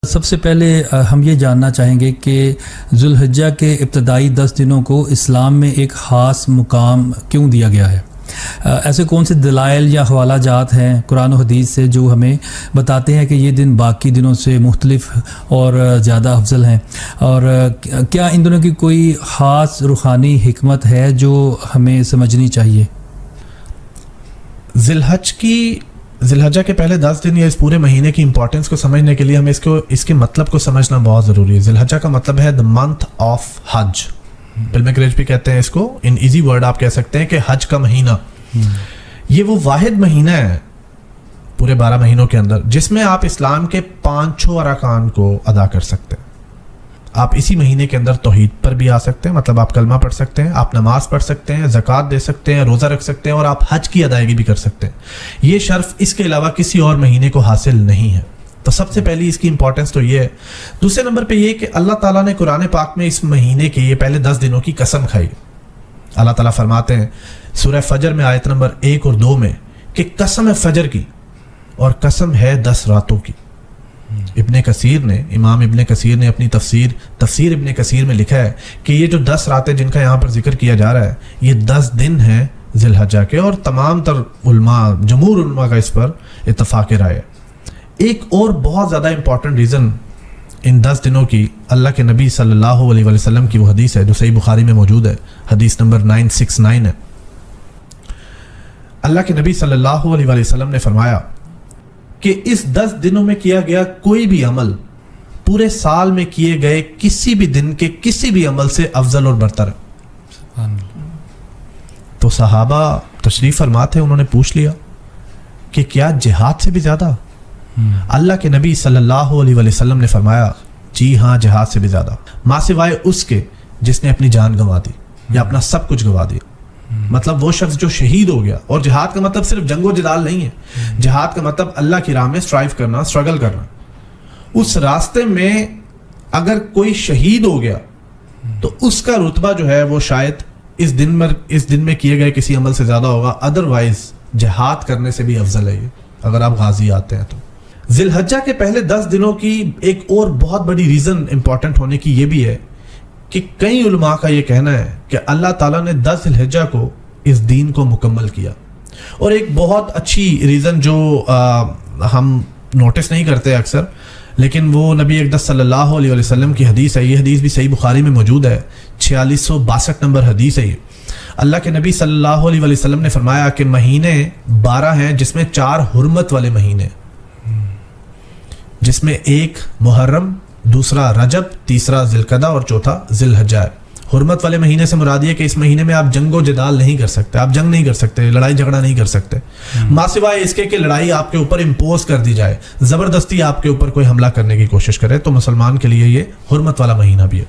سب سے پہلے ہم یہ جاننا چاہیں گے کہ ذوالحجہ کے ابتدائی 10 دنوں کو اسلام میں ایک خاص مقام کیوں دیا گیا ہے؟ ایسے کون سے دلائل یا حوالہ جات ہیں قرآن و حدیث سے جو ہمیں بتاتے ہیں کہ یہ دن باقی دنوں سے مختلف اور زیادہ افضل ہیں؟ اور کیا ان دنوں کی کوئی خاص روحانی حکمت ہے جو ہمیں سمجھنی چاہیے؟ ذوالحجہ کے پہلے 10 دن یا اس پورے مہینے کی امپورٹنس کو سمجھنے کے لیے ہمیں اس کے مطلب کو سمجھنا بہت ضروری ہے. ذوالحجہ کا مطلب ہے the month of حج. پلمگریج بھی کہتے ہیں اس کو. ان ایزی ورڈ آپ کہہ سکتے ہیں کہ حج کا مہینہ. یہ وہ واحد مہینہ ہے پورے 12 مہینوں کے اندر جس میں آپ اسلام کے 5 ارکان کو ادا کر سکتے ہیں. آپ اسی مہینے کے اندر توحید پر بھی آ سکتے ہیں, مطلب آپ کلمہ پڑھ سکتے ہیں, آپ نماز پڑھ سکتے ہیں, زکوٰۃ دے سکتے ہیں, روزہ رکھ سکتے ہیں, اور آپ حج کی ادائیگی بھی کر سکتے ہیں. یہ شرف اس کے علاوہ کسی اور مہینے کو حاصل نہیں ہے. تو سب سے پہلی اس کی امپورٹنس تو یہ ہے. دوسرے نمبر پہ یہ کہ اللہ تعالیٰ نے قرآن پاک میں اس مہینے کے یہ پہلے 10 دنوں کی قسم کھائی. اللہ تعالیٰ فرماتے ہیں سورہ فجر میں آیت نمبر 1 اور 2 میں کہ قسم ہے فجر کی اور قسم ہے 10 راتوں کی. امام ابن کثیر نے اپنی تفسیر ابن کثیر میں لکھا ہے کہ یہ جو 10 راتیں جن کا یہاں پر ذکر کیا جا رہا ہے یہ 10 دن ہیں ذوالحجہ کے, اور تمام تر علماء, جمہور علماء کا اس پر اتفاق رائے ہے. ایک اور بہت زیادہ امپورٹنٹ ریزن ان 10 دنوں کی اللہ کے نبی صلی اللہ علیہ وسلم کی وہ حدیث ہے جو صحیح بخاری میں موجود ہے, حدیث نمبر 969 ہے. اللہ کے نبی صلی اللہ علیہ وسلم نے فرمایا کہ اس 10 دنوں میں کیا گیا کوئی بھی عمل پورے سال میں کیے گئے کسی بھی دن کے کسی بھی عمل سے افضل اور برتر ہے. تو صحابہ تشریف فرما تھے, انہوں نے پوچھ لیا کہ کیا جہاد سے بھی زیادہ؟ اللہ کے نبی صلی اللہ علیہ وسلم نے فرمایا جی ہاں, جہاد سے بھی زیادہ, ماں سوائے اس کے جس نے اپنی جان گنوا دی یا اپنا سب کچھ گنوا دیا. مطلب وہ شخص جو شہید ہو گیا. اور جہاد کا مطلب صرف جنگ و جدال نہیں ہے. جہاد کا مطلب اللہ کی راہ میں اسٹرائیو کرنا, اسٹرگل کرنا. اس راستے میں اگر کوئی شہید ہو گیا تو اس کا رتبہ جو ہے وہ شاید اس دن میں کیے گئے کسی عمل سے زیادہ ہوگا. ادروائز جہاد کرنے سے بھی افضل ہے یہ, اگر آپ غازی آتے ہیں تو. ذوالحجہ کے پہلے 10 دنوں کی ایک اور بہت بڑی ریزن امپورٹنٹ ہونے کی یہ بھی ہے کہ کئی علماء کا یہ کہنا ہے کہ اللہ تعالیٰ نے 10 ذوالحجہ کو اس دین کو مکمل کیا. اور ایک بہت اچھی ریزن جو ہم نوٹس نہیں کرتے اکثر, لیکن وہ نبی اقدس صلی اللہ علیہ وسلم کی حدیث ہے. یہ حدیث بھی صحیح بخاری میں موجود ہے, 4662 نمبر حدیث ہے. یہ اللہ کے نبی صلی اللہ علیہ وسلم نے فرمایا کہ مہینے 12 ہیں جس میں 4 حرمت والے مہینے, جس میں ایک محرم, دوسرا رجب, تیسرا ذوالقعدہ اور چوتھا ذوالحجہ ہے. حرمت والے مہینے سے مراد یہ کہ اس مہینے میں آپ جنگ و جدال نہیں کر سکتے, آپ جنگ نہیں کر سکتے, لڑائی جھگڑا نہیں کر سکتے, ماں سوائے اس کے کہ لڑائی آپ کے اوپر امپوز کر دی جائے, زبردستی آپ کے اوپر کوئی حملہ کرنے کی کوشش کرے. تو مسلمان کے لیے یہ حرمت والا مہینہ بھی ہے.